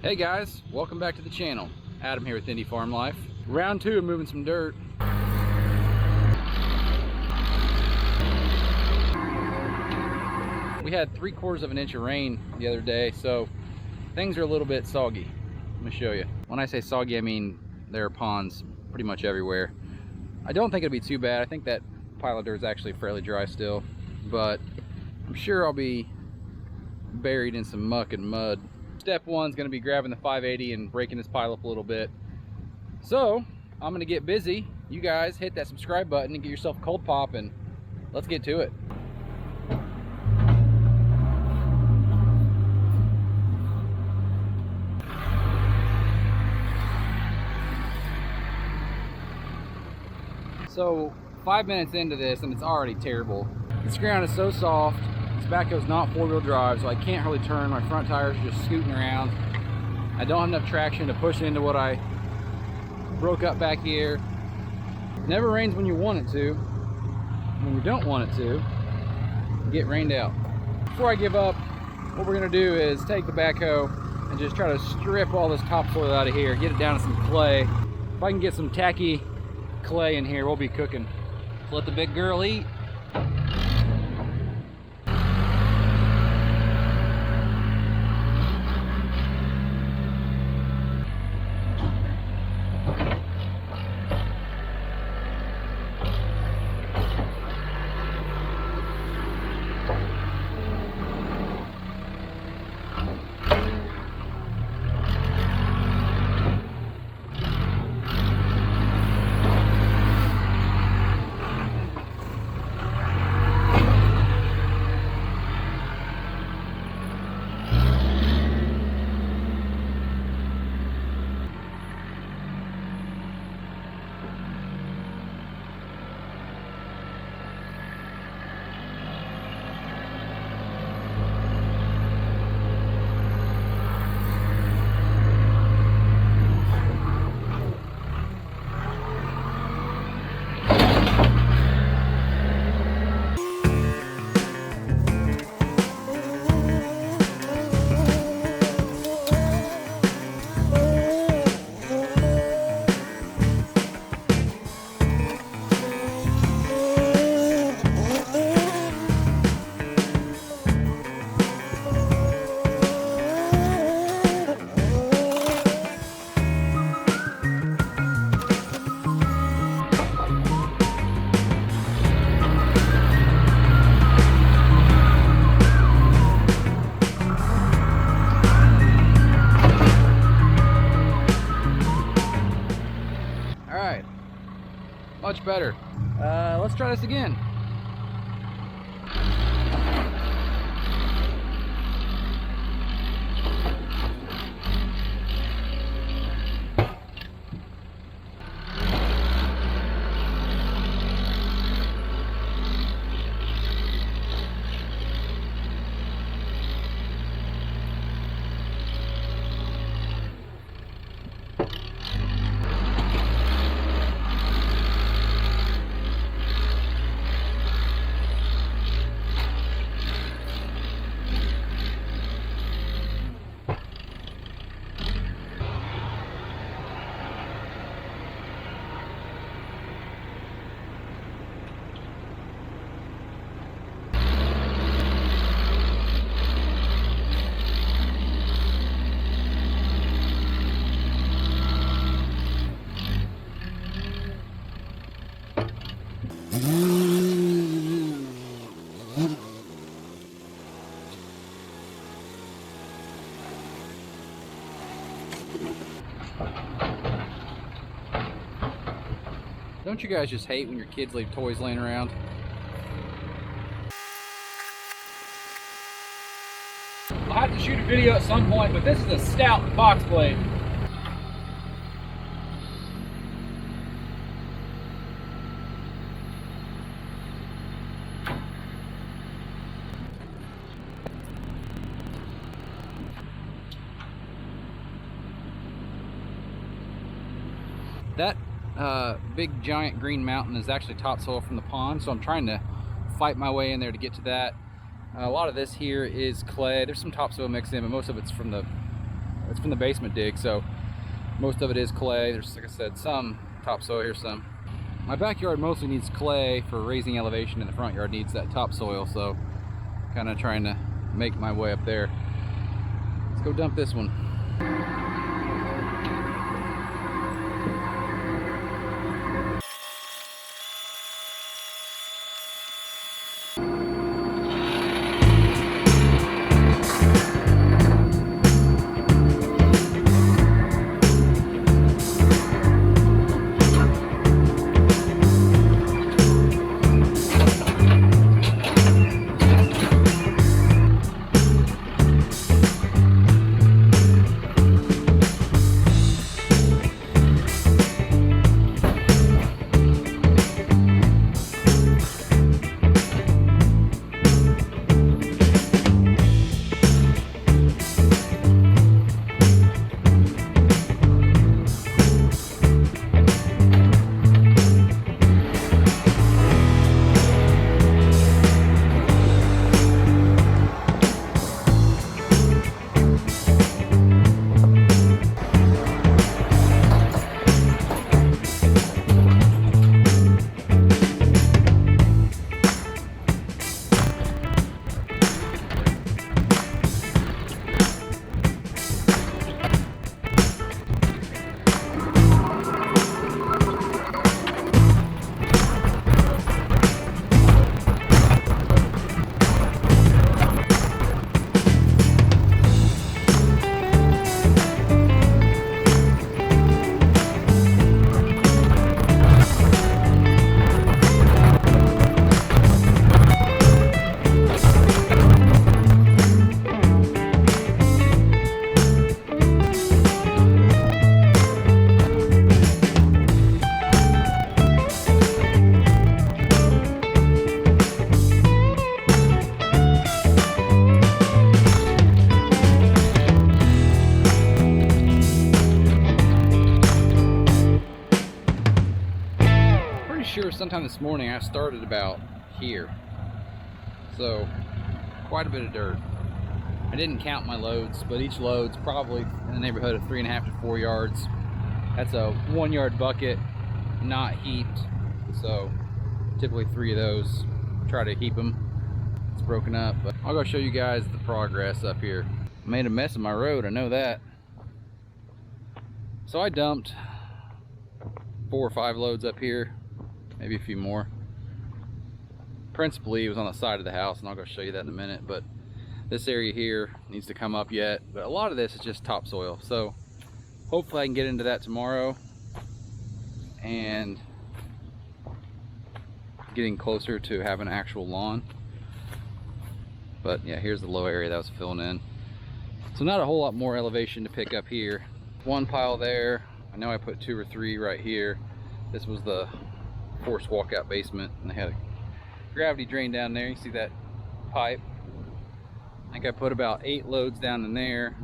Hey guys, welcome back to the channel. Adam here with Indie Farm Life. Round two of moving some dirt. We had 3/4 of an inch of rain the other day, so things are a little bit soggy. Let me show you. When I say soggy, I mean there are ponds pretty much everywhere. I don't think it'll be too bad. I think that pile of dirt is actually fairly dry still, but I'm sure I'll be buried in some muck and mud. Step one is going to be grabbing the 580 and breaking this pile up a little bit. So I'm going to get busy. You guys hit that subscribe button and get yourself a cold pop, and let's get to it. So 5 minutes into this and it's already terrible. This ground is so soft. This backhoe's not four-wheel drive, so I can't hardly turn. My front tires are just scooting around. I don't have enough traction to push into what I broke up back here. It never rains when you want it to. When you don't want it to, you get rained out. Before I give up, what we're gonna do is take the backhoe and just try to strip all this topsoil out of here, get it down to some clay. If I can get some tacky clay in here, we'll be cooking. Let the big girl eat. Much better. Let's try this again. Don't you guys just hate when your kids leave toys laying around? I'll have to shoot a video at some point, but this is a stout box blade. That big giant green mountain is actually topsoil from the pond, so I'm trying to fight my way in there to get to that. A lot of this here is clay. There's some topsoil mixed in, but most of it's from the It's from the basement dig, so most of it is clay. There's, like I said, some topsoil here, some. My backyard mostly needs clay for raising elevation, and the front yard needs that topsoil, so kind of trying to make my way up there. Let's go dump this one. Sure, sometime this morning I started about here, so quite a bit of dirt. I didn't count my loads, but each load's probably in the neighborhood of 3.5 to 4 yards. That's a 1 yard bucket, not heaped, so typically 3 of those. Try to heap them. It's broken up, but I'll go show you guys the progress up here. I made a mess of my road, I know that. So I dumped 4 or 5 loads up here, maybe a few more. Principally it was on the side of the house, and I'll go show you that in a minute, but this area here needs to come up yet, but a lot of this is just topsoil, so hopefully I can get into that tomorrow and getting closer to having an actual lawn. But yeah, here's the low area that was filling in, so not a whole lot more elevation to pick up here. 1 pile there. I know I put 2 or 3 right here. This was the forced walkout basement, and they had a gravity drain down there. You see that pipe? I think I put about 8 loads down in there.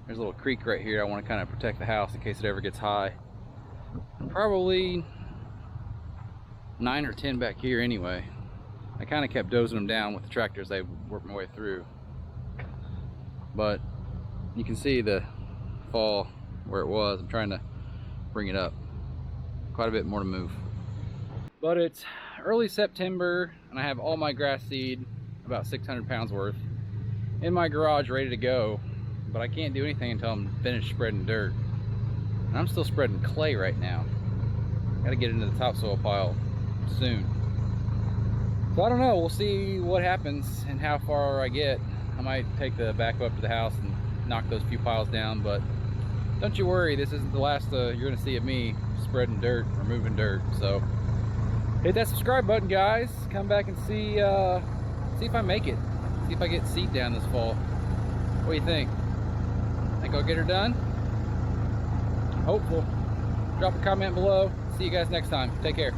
There's a little creek right here. I want to kind of protect the house in case it ever gets high. Probably 9 or 10 back here anyway. I kind of kept dozing them down with the tractor as I worked my way through, but you can see the fall where it was. I'm trying to bring it up. Quite a bit more to move. But it's early September, and I have all my grass seed, about 600 pounds worth, in my garage ready to go, but I can't do anything until I'm finished spreading dirt. And I'm still spreading clay right now. Gotta get into the topsoil pile soon. So I don't know, we'll see what happens and how far I get. I might take the backhoe up to the house and knock those few piles down, but don't you worry, this isn't the last you're gonna see of me spreading dirt or moving dirt. So hit that subscribe button, guys. Come back and see if I make it. See if I get seed down this fall. What do you think? Think I'll get her done? I'm hopeful. Drop a comment below. See you guys next time. Take care.